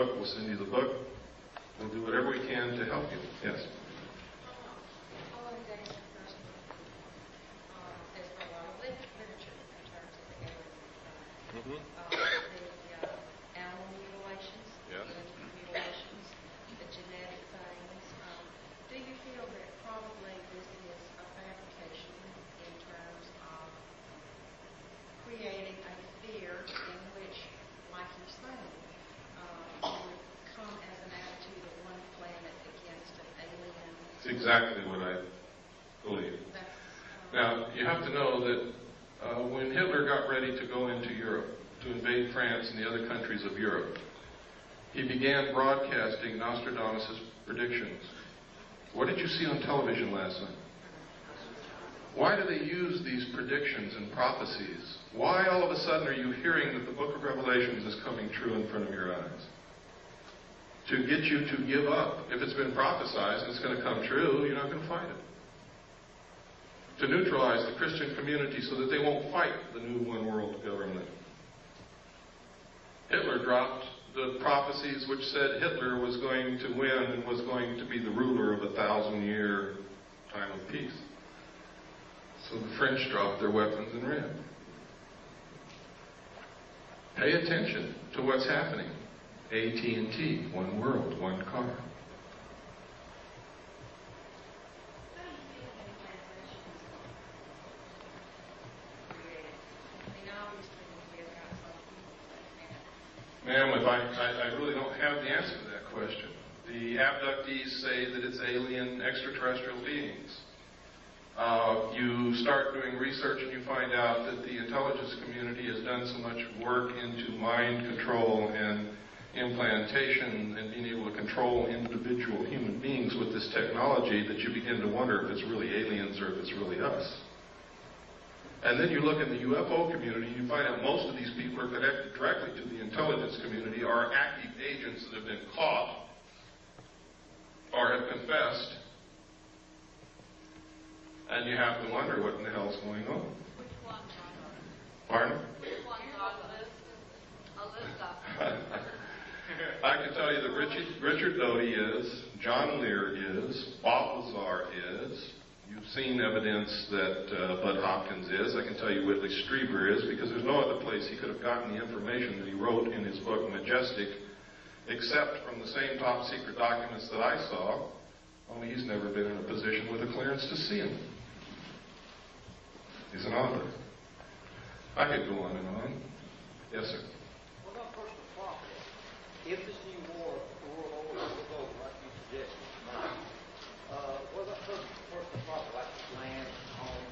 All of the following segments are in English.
We'll send you the book. We'll do whatever we can to help you. Yes? I want to thank you first of all. There's a lot of literature in terms of the alien the animal mutilations, Yes. the mutilations, the genetic things. Do you feel that probably this is a fabrication in terms of creating a fear in which, like you're saying, would come as an attitude of one planet against an alien? It's exactly what I believe. Now, you have to know that when Hitler got ready to go into Europe, to invade France and the other countries of Europe, he began broadcasting Nostradamus' predictions. What did you see on television last night? Why do they use these predictions and prophecies? Why all of a sudden are you hearing that the book of Revelations is coming true in front of your eyes? To get you to give up. If it's been prophesied and it's going to come true, you're not going to fight it. To neutralize the Christian community so that they won't fight the new one world government. Hitler dropped the prophecies which said Hitler was going to win and was going to be the ruler of a 1,000-year time of peace. So the French dropped their weapons and ran. Pay attention to what's happening. AT&T, one world, one car. Ma'am, I really don't have the answer to that question. The abductees say that it's alien extraterrestrial beings. You start doing research and you find out that the intelligence community has done so much work into mind control and implantation and being able to control individual human beings with this technology that you begin to wonder if it's really aliens or if it's really us. And then you look in the UFO community and you find out most of these people are connected directly to the intelligence community, are active agents that have been caught or have confessed. And you have to wonder what in the hell is going on. Which one, Pardon? Which one's on the list? A list of I can tell you that Richard Doty is, John Lear is, Bob Lazar is. You've seen evidence that Bud Hopkins is. I can tell you Whitley Strieber is, because there's no other place he could have gotten the information that he wrote in his book, Majestic, except from the same top secret documents that I saw, only he's never been in a position with a clearance to see them. He's an author. I could go on and on. Yes, sir. What about personal property? If this new war, world order will go like you suggested tonight, what about personal property, like land, home?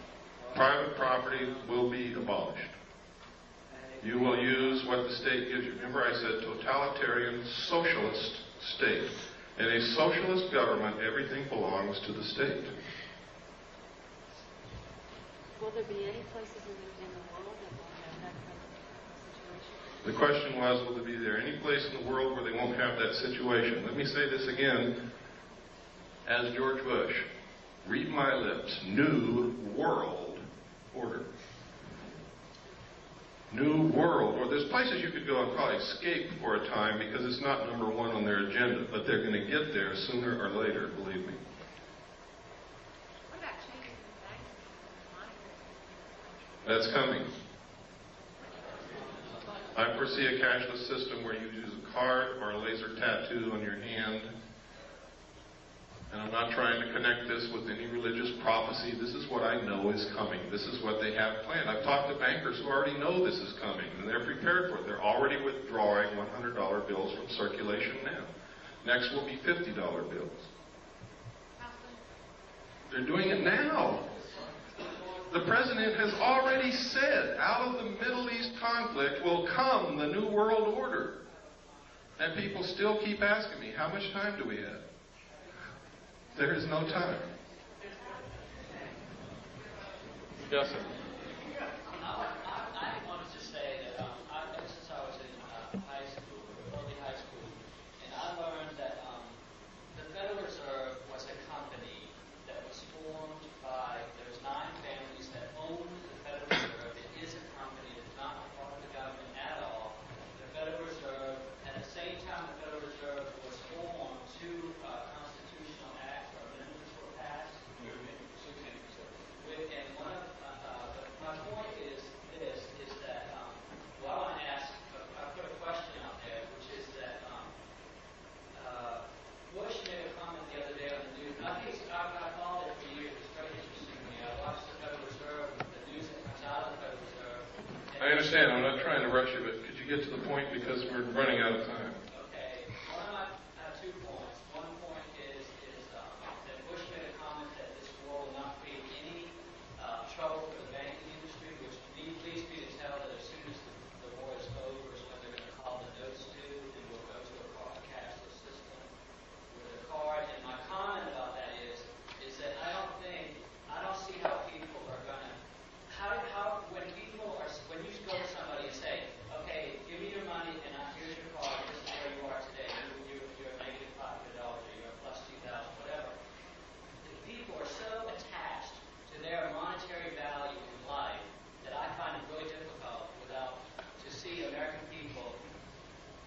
Private property will be abolished. You will use what the state gives you. Remember I said totalitarian socialist state. In a socialist government, everything belongs to the state. Will there be any places in the world that will have that kind of situation? The question was, will there be any place in the world where they won't have that situation? Let me say this again, as George Bush. Read my lips. New world order. New world order. There's places you could go and probably escape for a time because it's not number one on their agenda, but they're going to get there sooner or later, believe me. What about changes in banking? That's coming. I foresee a cashless system where you use a card or a laser tattoo on your hand. And I'm not trying to connect this with any religious prophecy. This is what I know is coming. This is what they have planned. I've talked to bankers who already know this is coming, and they're prepared for it. They're already withdrawing $100 bills from circulation now. Next will be $50 bills. They're doing it now. The president has already said, out of the Middle East conflict will come the New World Order. And people still keep asking me, how much time do we have? There is no time. Yes, sir. I wanted to say that ever since I was in high school, early high school, and I learned that the Federal Reserve was a company that was formed by, there's 9 families that own the Federal Reserve. It is a company. It is not a part of the government at all. The Federal Reserve, at the same time the Federal understand. I'm not trying to rush you, but could you get to the point because we're running out of time? Okay. I have 2 points. One point is that Bush made a comment that this war will not create any trouble for the banking industry, which leads me to tell that as soon as the war is over is when they're going to call the notes due and we'll go to a cashless system with a card. And my comment about that is that I don't see how people are going to, when you go to somebody and say, okay, give me your money and here's your card, this is where you are today, you're negative $500 or you're plus 2,000, whatever. The people are so attached to their monetary value in life that I find it really difficult to see American people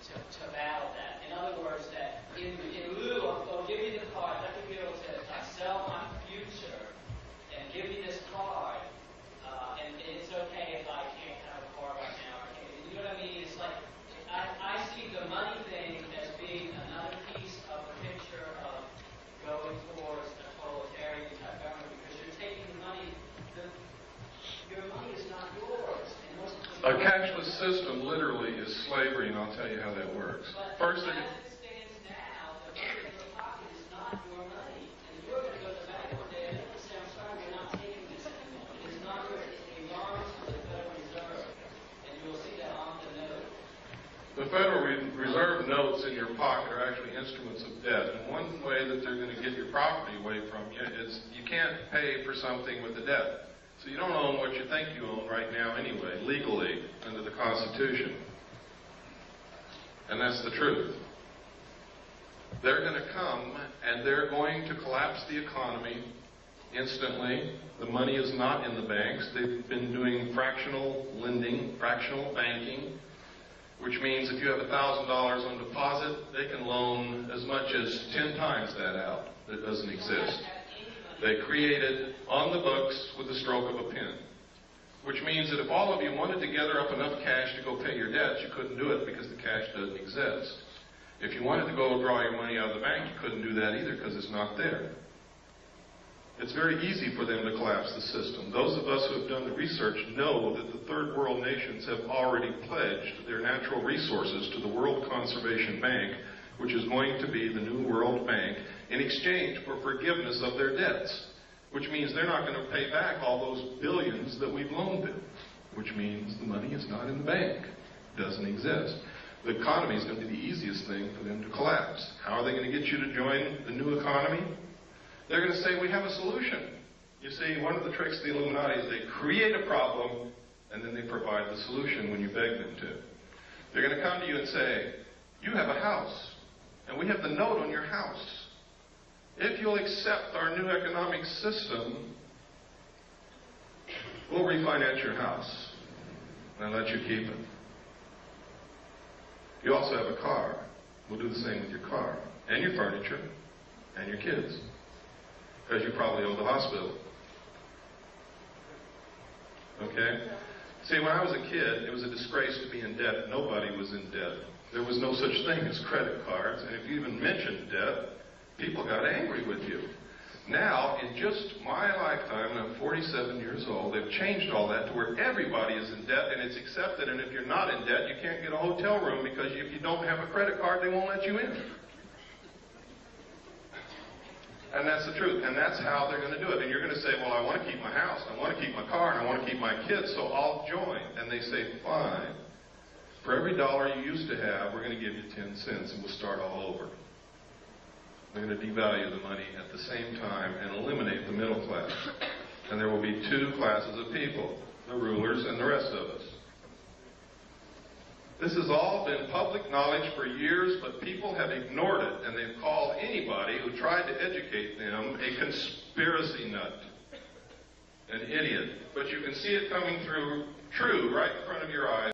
to battle that. In other words, that in lieu of, oh, give me the card, let me be able to sell my future and give me this card, and it's okay if I can't have a card right now. You know what I mean? It's like, I see the money thing as being another piece of the picture of going towards a totalitarian type government because you're taking the money, your money is not yours. And most of A cashless system literally is slavery, and I'll tell you how that works. First, as it stands now, the money in your pocket is not your money. And you're going to go to the bank one day and they're going to say, I'm sorry, we're not taking this anymore. It is not yours. It belongs to the Federal Reserve. And you will see that on the note. the Federal Reserve notes in your pocket are actually instruments of debt. And one way that they're going to get your property away from you is you can't pay for something with the debt. So you don't own what you think you own right now anyway, legally, under the Constitution. And that's the truth. They're going to come and they're going to collapse the economy instantly. The money is not in the banks. They've been doing fractional lending, fractional banking, which means if you have $1,000 on deposit, they can loan as much as 10 times that out. That doesn't exist. They create it on the books with the stroke of a pen, which means that if all of you wanted to gather up enough cash to go pay your debts, you couldn't do it because the cash doesn't exist. If you wanted to go draw your money out of the bank, you couldn't do that either because it's not there. It's very easy for them to collapse the system. Those of us who have done the research know that the third world nations have already pledged their natural resources to the World Conservation Bank, which is going to be the new World Bank, in exchange for forgiveness of their debts, which means they're not going to pay back all those billions that we've loaned them, which means the money is not in the bank. It doesn't exist. The economy is going to be the easiest thing for them to collapse. How are they going to get you to join the new economy? They're going to say, we have a solution. You see, one of the tricks of the Illuminati is they create a problem and then they provide the solution when you beg them to. They're going to come to you and say, you have a house and we have the note on your house. If you'll accept our new economic system, we'll refinance your house and let you keep it. You also have a car. We'll do the same with your car and your furniture and your kids, because you probably owe the hospital. Okay? See, when I was a kid, it was a disgrace to be in debt. Nobody was in debt. There was no such thing as credit cards, and if you even mentioned debt, people got angry with you. Now, in just my lifetime, and I'm 47 years old, they've changed all that to where everybody is in debt, and it's accepted, and if you're not in debt, you can't get a hotel room, because if you don't have a credit card, they won't let you in. And that's the truth, and that's how they're going to do it. And you're going to say, well, I want to keep my house, I want to keep my car, and I want to keep my kids, so I'll join. And they say, fine. For every dollar you used to have, we're going to give you 10 cents, and we'll start all over. They're going to devalue the money at the same time and eliminate the middle class. And there will be two classes of people, the rulers and the rest of us. This has all been public knowledge for years, but people have ignored it, and they've called anybody who tried to educate them a conspiracy nut, an idiot. But you can see it coming through true right in front of your eyes.